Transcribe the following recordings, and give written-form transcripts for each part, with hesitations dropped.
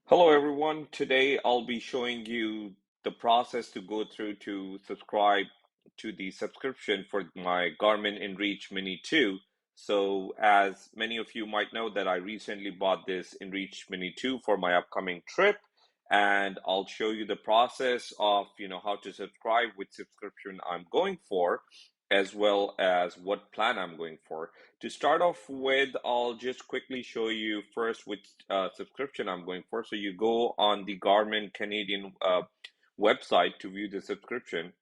Hello everyone. Today I'll be showing you the process to go through to subscribe to the subscription for my Garmin InReach Mini 2. So as many of you might know that I recently bought this InReach Mini 2 for my upcoming trip, and I'll show you the process of how to subscribe, which subscription I'm going for, as well as what plan I'm going for. To start off with, I'll just quickly show you first which subscription I'm going for. So you go on the Garmin Canadian website to view the subscription.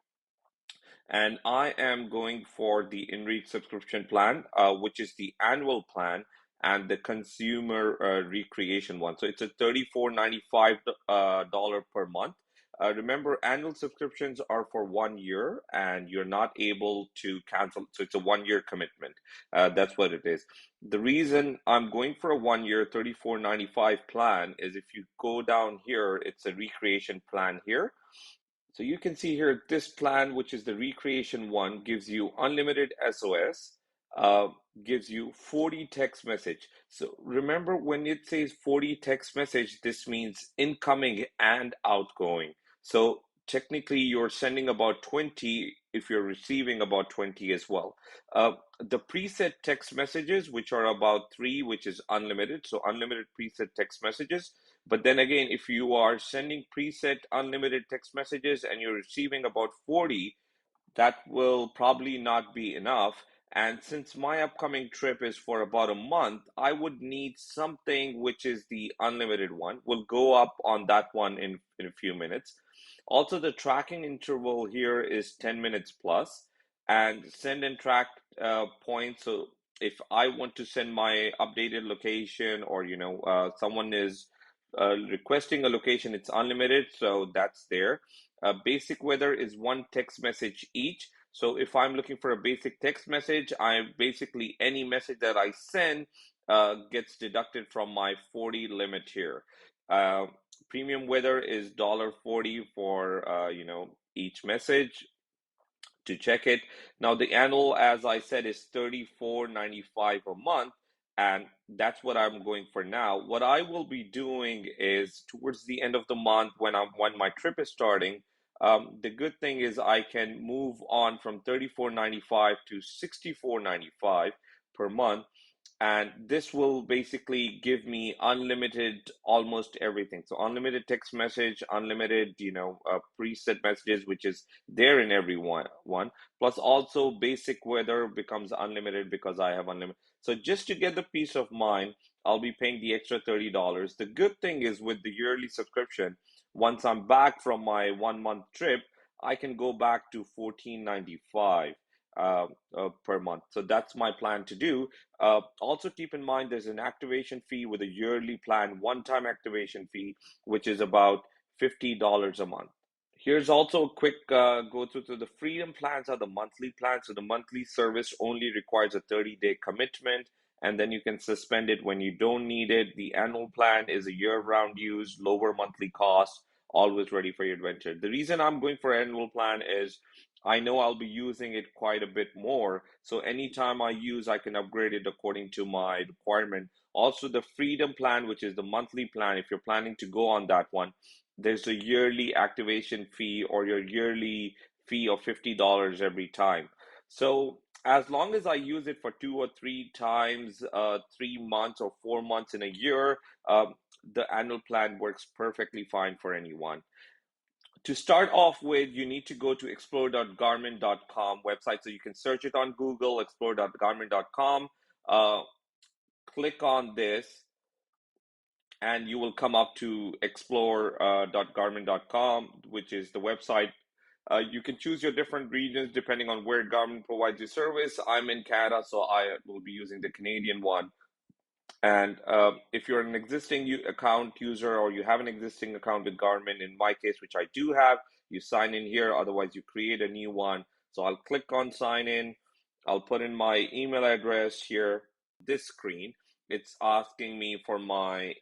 And I am going for the InReach subscription plan, which is the annual plan and the consumer recreation one. So it's a $34.95 dollar per month. Remember, annual subscriptions are for 1 year and you're not able to cancel. So it's a 1 year commitment. That's what it is. The reason I'm going for a 1 year $34.95 plan is if you go down here, it's a recreation plan here. So you can see here, this plan, which is the recreation one, gives you unlimited SOS, uh, gives you 40 text message. So remember, when it says 40 text message, this means incoming and outgoing. So technically you're sending about 20 if you're receiving about 20 as well. The preset text messages, which are about 3, which is unlimited. So unlimited preset text messages. But then again, if you are sending preset unlimited text messages and you're receiving about 40, that will probably not be enough. And since my upcoming trip is for about a month, I would need something which is the unlimited one. We'll go up on that one in a few minutes. Also, the tracking interval here is 10 minutes plus, and send and track points. So if I want to send my updated location, or someone is requesting a location, it's unlimited, so that's there. Basic weather is one text message each. So if I'm looking for a basic text message, I basically, any message that I send gets deducted from my 40 limit here. Uh, Premium weather is $40 for each message to check it. Now the annual, as I said, is $34.95 a month, and that's what I'm going for now. What I will be doing is towards the end of the month, when my trip is starting, the good thing is I can move on from $34.95 to $64.95 per month, and this will basically give me unlimited almost everything. So unlimited text message, unlimited preset messages, which is there in every one, plus also basic weather becomes unlimited because I have unlimited. So just to get the peace of mind, I'll be paying the extra $30. The good thing is, with the yearly subscription, once I'm back from my 1 month trip, I can go back to $14.95 per month. So that's my plan to do. Also keep in mind, there's an activation fee with a yearly plan, one-time activation fee, which is about $50 a month. Here's also a quick go through. So the freedom plans are the monthly plans. So the monthly service only requires a 30-day commitment, and then you can suspend it when you don't need it. The annual plan is a year-round use, lower monthly cost, always ready for your adventure. The reason I'm going for annual plan is I know I'll be using it quite a bit more. So anytime I use, I can upgrade it according to my requirement. Also, the freedom plan, which is the monthly plan, if you're planning to go on that one, there's a yearly activation fee or your yearly fee of $50 every time. So as long as I use it for 2 or 3 times, 3 months or 4 months in a year, the annual plan works perfectly fine for anyone. To start off with, you need to go to explore.garmin.com website. So you can search it on Google, explore.garmin.com. Click on this, and you will come up to explore.garmin.com, which is the website. You can choose your different regions depending on where Garmin provides you service. I'm in Canada, so I will be using the Canadian one. And if you're an existing account user, or you have an existing account with Garmin, in my case, which I do have, you sign in here. Otherwise, you create a new one. So I'll click on sign in. I'll put in my email address here. This screen, it's asking me for my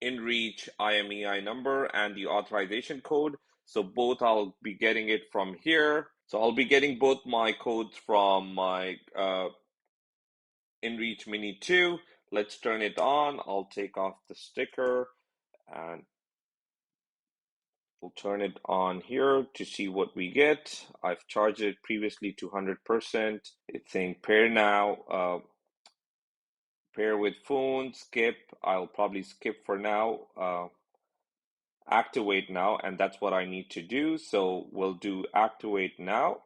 InReach IMEI number and the authorization code. So both I'll be getting it from here. So I'll be getting both my codes from my InReach Mini 2. Let's turn it on. I'll take off the sticker, and we'll turn it on here to see what we get. I've charged it previously to 100%. It's saying pair now, pair with phone, skip. I'll probably skip for now. Activate now, and that's what I need to do. So we'll do activate now.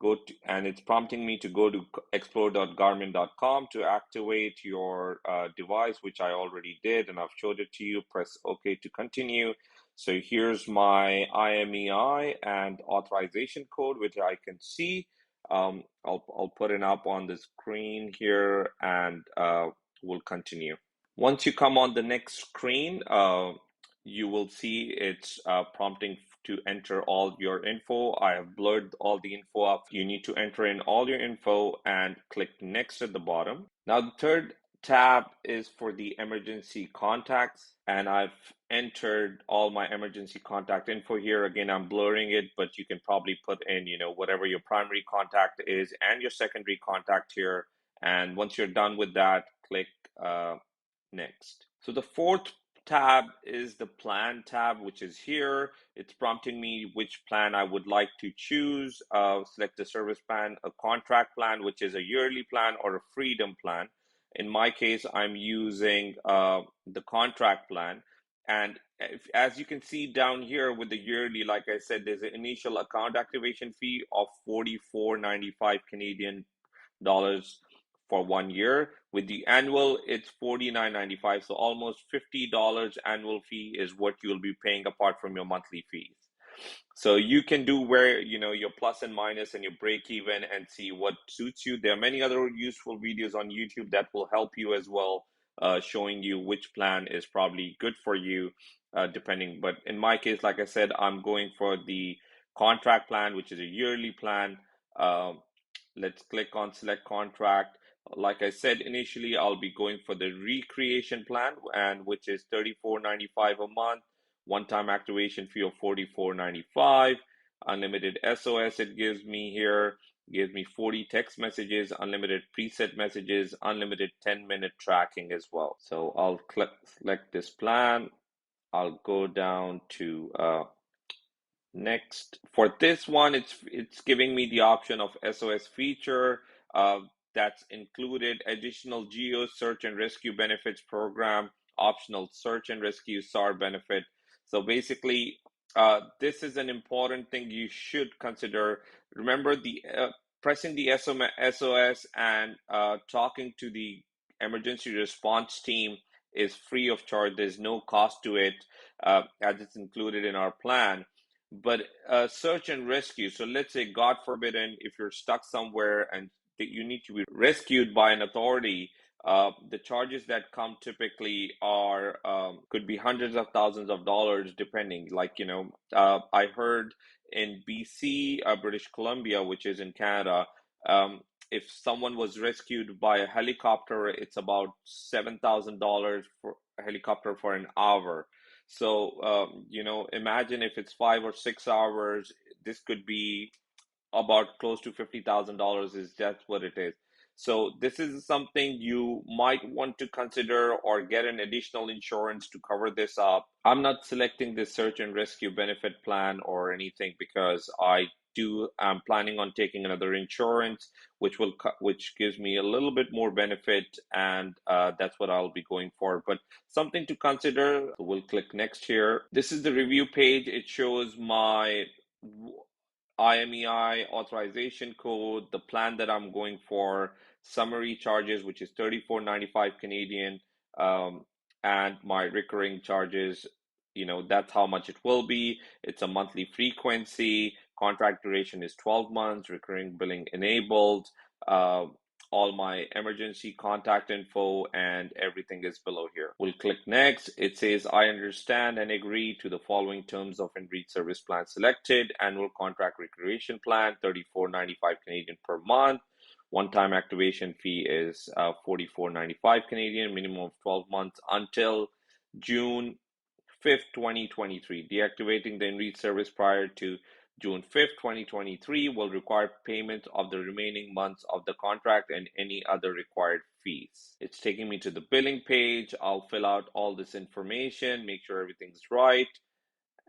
Go to, and it's prompting me to go to explore.garmin.com to activate your device, which I already did, and I've showed it to you. Press OK to continue. So here's my IMEI and authorization code, which I can see. I'll put it up on the screen here, and we'll continue. Once you come on the next screen, you will see it's prompting to enter all your info. I have blurred all the info up. You need to enter in all your info and click next at the bottom. Now the third tab is for the emergency contacts, and I've entered all my emergency contact info here. Again, I'm blurring it, but you can probably put in, whatever your primary contact is and your secondary contact here. And once you're done with that, click next. So the fourth tab is the plan tab, which is here. It's prompting me which plan I would like to choose. Select the service plan, a contract plan, which is a yearly plan, or a freedom plan. In my case, I'm using the contract plan. And as you can see down here with the yearly, like I said, there's an initial account activation fee of 44.95 Canadian dollars for 1 year. With the annual, it's $49.95. So almost $50 annual fee is what you'll be paying apart from your monthly fees. So you can do where, your plus and minus and your break even and see what suits you. There are many other useful videos on YouTube that will help you as well, showing you which plan is probably good for you, depending. But in my case, like I said, I'm going for the contract plan, which is a yearly plan. Let's click on select contract. Like I said, initially, I'll be going for the recreation plan, and which is $34.95 a month, one-time activation fee of $44.95, unlimited SOS it gives me here, gives me 40 text messages, unlimited preset messages, unlimited 10-minute tracking as well. So I'll select this plan. I'll go down to next. For this one, it's giving me the option of SOS feature that's included, additional geo search and rescue benefits program, optional search and rescue SAR benefit. So basically, this is an important thing you should consider. Remember, the pressing the SOS and talking to the emergency response team is free of charge. There's no cost to it, as it's included in our plan. But search and rescue, so let's say, God forbid, if you're stuck somewhere and you need to be rescued by an authority, the charges that come typically are could be hundreds of thousands of dollars, depending. Like, I heard in BC, British Columbia, which is in Canada, if someone was rescued by a helicopter, it's about $7,000 for a helicopter for an hour. So, imagine if it's 5 or 6 hours, this could be about close to $50,000. Is That's what it is. So this is something you might want to consider, or get an additional insurance to cover this up. I'm not selecting the search and rescue benefit plan or anything, because I'm planning on taking another insurance, which gives me a little bit more benefit, and that's what I'll be going for. But something to consider. So we'll click next here. This is the review page. It shows my IMEI authorization code, the plan that I'm going for, summary charges, which is 34.95 Canadian, and my recurring charges. That's how much it will be. It's a monthly frequency. Contract duration is 12 months. Recurring billing enabled. Uh, all my emergency contact info and everything is below here. We'll click next. It says, I understand and agree to the following terms of InReach service plan selected. Annual contract recreation plan, 34.95 Canadian per month. One-time activation fee is 44.95 Canadian, minimum of 12 months until June 5th, 2023. Deactivating the InReach service prior to June 5th, 2023 will require payment of the remaining months of the contract and any other required fees. It's taking me to the billing page. I'll fill out all this information, make sure everything's right,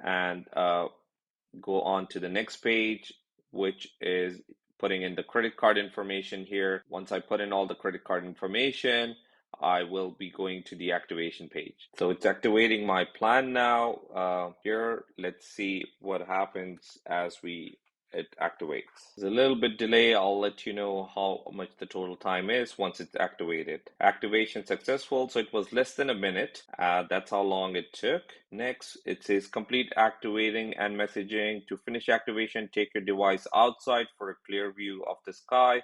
and go on to the next page, which is putting in the credit card information here. Once I put in all the credit card information, I will be going to the activation page. So it's activating my plan now. Here, let's see what happens as it activates. There's a little bit delay. I'll let you know how much the total time is once it's activated. Activation successful, so it was less than a minute. That's how long it took. Next, it says complete activating and messaging. To finish activation, take your device outside for a clear view of the sky.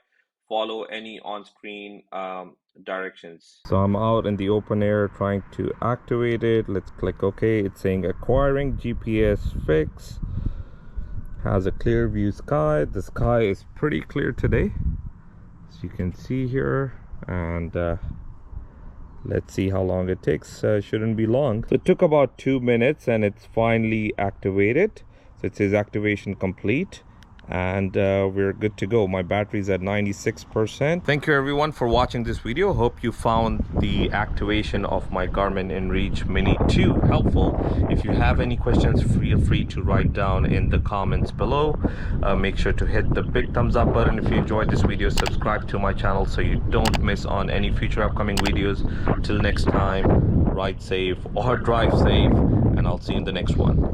Follow any on-screen directions. So I'm out in the open air trying to activate it. Let's click OK. It's saying acquiring GPS fix. Has a clear view sky. The sky is pretty clear today, as you can see here, and let's see how long it takes. Shouldn't be long. So it took about 2 minutes and it's finally activated. So it says activation complete, and we're good to go. My battery's at 96%. Thank you everyone for watching this video. Hope you found the activation of my Garmin InReach Mini 2 helpful. If you have any questions, feel free to write down in the comments below. Make sure to hit the big thumbs up button if you enjoyed this video. Subscribe to my channel so you don't miss on any future upcoming videos. Till next time, ride safe or drive safe, and I'll see you in the next one.